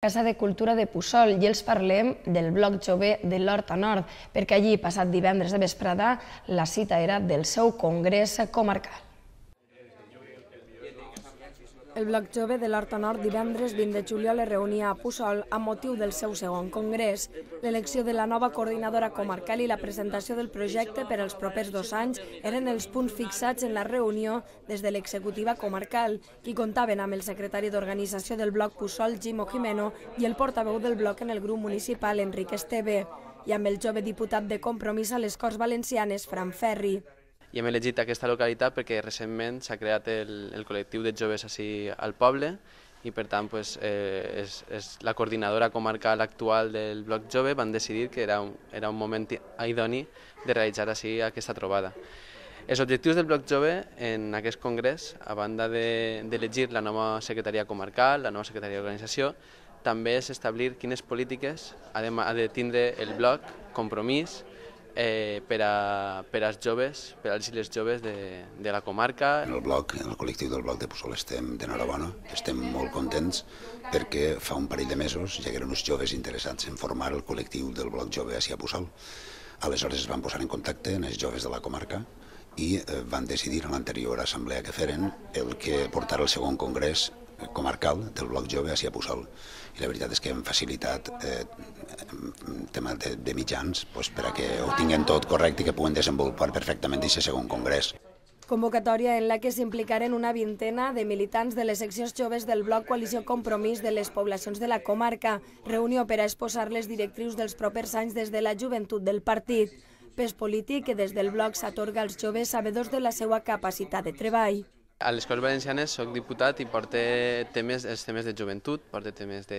Casa de Cultura de Puçol i els parlem del Bloc Jove de l'Horta Nord, perquè allí, passat divendres de vesprada, la cita era del seu congrés comarcal. El Bloc Jove de l'Horta Nord divendres 20 de juliol es reunia a Puçol amb motiu del seu segon congrés. L'elecció de la nova coordinadora comarcal i la presentació del projecte per als propers 2 anys eren els punts fixats en la reunió des de l'executiva comarcal, qui comptaven amb el secretari d'organització del Bloc Puçol, Jimo Jimeno, i el portaveu del bloc en el grup municipal, Enric Esteve, i amb el jove diputat de Compromís a les Corts Valencianes, Fran Ferri. I hem elegit aquesta localitat perquè recentment s'ha creat el col·lectiu de joves així al poble i per tant és la coordinadora comarcal actual del Bloc Jove van decidir que era un moment idoni de realitzar així aquesta trobada. Els objectius del Bloc Jove en aquest congrés, a banda d'elegir la nova secretaria comarcal, la nova secretaria d'organització, també és establir quines polítiques ha de tindre el Bloc, Compromís, per als joves, per als i les joves de la comarca. En el bloc, en el col·lectiu del Bloc de Puçol estem d'enhorabona, estem molt contents perquè fa un parell de mesos ja eren uns joves interessats en formar el col·lectiu del Bloc Jove a Puçol. Aleshores es van posar en contacte amb els joves de la comarca i van decidir en l'anterior assemblea que feren el que portar el segon congrés comarcal del Bloc Jove a Puçol. I la veritat és que hem facilitat tema de mitjans perquè ho tinguin tot correcte i que puguen desenvolupar perfectament aquest segon congrés. Convocatòria en la que s'implicaran una vintena de militants de les seccions joves del Bloc Coalició Compromís de les poblacions de la comarca, reunió per a exposar les directrius dels propers anys des de la joventut del partit. Pes polític que des del Bloc s'atorga als joves sabedors de la seva capacitat de treball. A les Corts Valencianes soc diputat i porto els temes de joventut, porto temes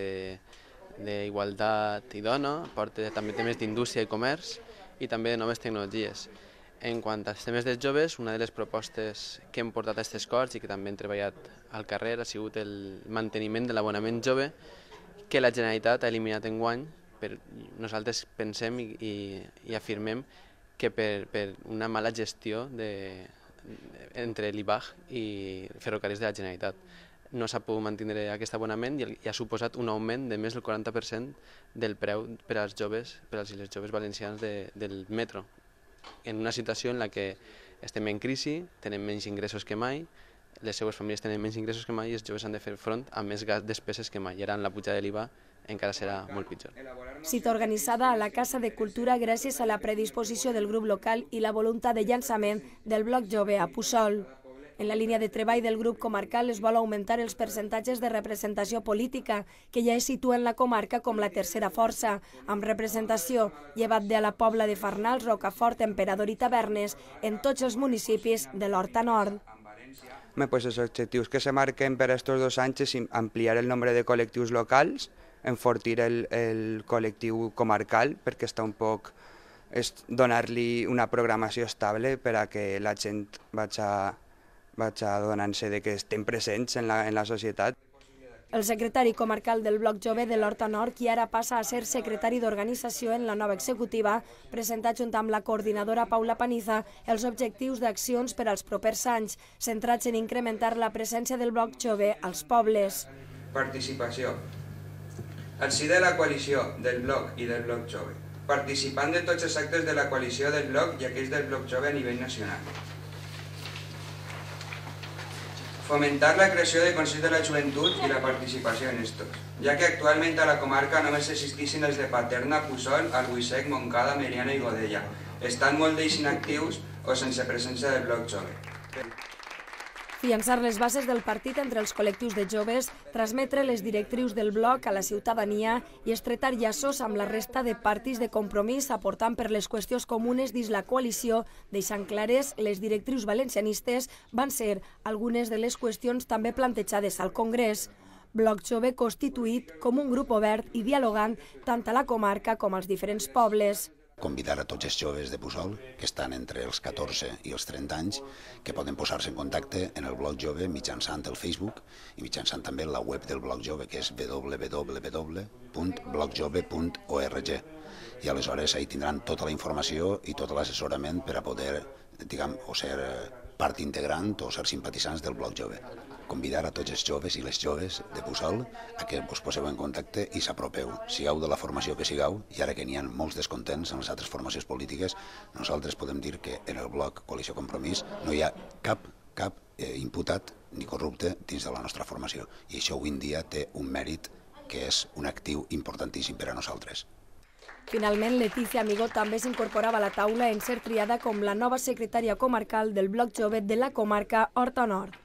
d'igualtat i dona, porto també temes d'indústria i comerç i també de noves tecnologies. En quant als temes dels joves, una de les propostes que hem portat a aquestes Corts i que també hem treballat al carrer ha sigut el manteniment de l'abonament jove que la Generalitat ha eliminat enguany. Nosaltres pensem i afirmem que per una mala gestió entre l'IBAG i Ferrocarrils de la Generalitat. No s'ha pogut mantenir aquest abonament i ha suposat un augment de més del 40% del preu per als joves, per als i les joves valencians del metro, en una situació en la que estem en crisi, tenen menys ingressos que mai, les seues famílies tenen menys ingressos que mai i els joves han de fer front a més despeses que mai. I ara amb la pujada de l'IVA encara serà molt pitjor. Cita organitzada a la Casa de Cultura gràcies a la predisposició del grup local i la voluntat de llançament del Bloc Jove a Puçol. En la línia de treball del grup comarcal es vol augmentar els percentatges de representació política, que ja es situen la comarca com la tercera força, amb representació, llevat de la Pobla de Farnals, Rocafort, Emperador i Tavernes, en tots els municipis de l'Horta Nord. Els objectius que se marquen per aquests 2 anys és ampliar el nombre de col·lectius locals, enfortir el col·lectiu comarcal perquè està un poc donar-li una programació estable per a que la gent vagi donant-se que estem presents en la societat. El secretari comarcal del Bloc Jove de l'Horta Nord, qui ara passa a ser secretari d'organització en la nova executiva, presenta junt amb la coordinadora Paula Paniza els objectius d'accions per als propers anys, centrats en incrementar la presència del Bloc Jove als pobles. Participació. Al si de la coalició del Bloc i del Bloc Jove, participant de tots els actes de la coalició del Bloc i aquells del Bloc Jove a nivell nacional. Fomentar la creació de Consells de la Joventut i la participació en estos, ja que actualment a la comarca només existissin els de Paterna, Puçol, Albuixec, Montcada, Meriana i Godella. Estan molt d'ells inactius o sense presència del Bloc Jove. Fiançar les bases del partit entre els col·lectius de joves, transmetre les directrius del bloc a la ciutadania i estretar llaços amb la resta de partits de compromís aportant per les qüestions comunes dins la coalició, deixant clares les directrius valencianistes van ser algunes de les qüestions també plantejades al Congrés. Bloc Jove constituït com un grup obert i dialogant tant a la comarca com als diferents pobles. Convidar a tots els joves de Puçol, que estan entre els 14 i els 30 anys, que poden posar-se en contacte en el Bloc Jove mitjançant el Facebook i mitjançant també la web del Bloc Jove, que és www.blocjove.org. I aleshores ahí tindran tota la informació i tot l'assessorament per a poder, o ser part integrant o ser simpatitzants del Bloc Jove. convidar a tots els joves i les joves de Puçol a que us poseu en contacte i s'apropeu. Sigueu de la formació que sigueu, i ara que n'hi ha molts descontents en les altres formacions polítiques, nosaltres podem dir que en el bloc Coalició Compromís no hi ha cap imputat ni corrupte dins de la nostra formació. I això avui en dia té un mèrit que és un actiu importantíssim per a nosaltres. Finalment, Letícia Amigó també s'incorporava a la taula en ser triada com la nova secretària comarcal del Bloc Jove de la comarca Horta Nord.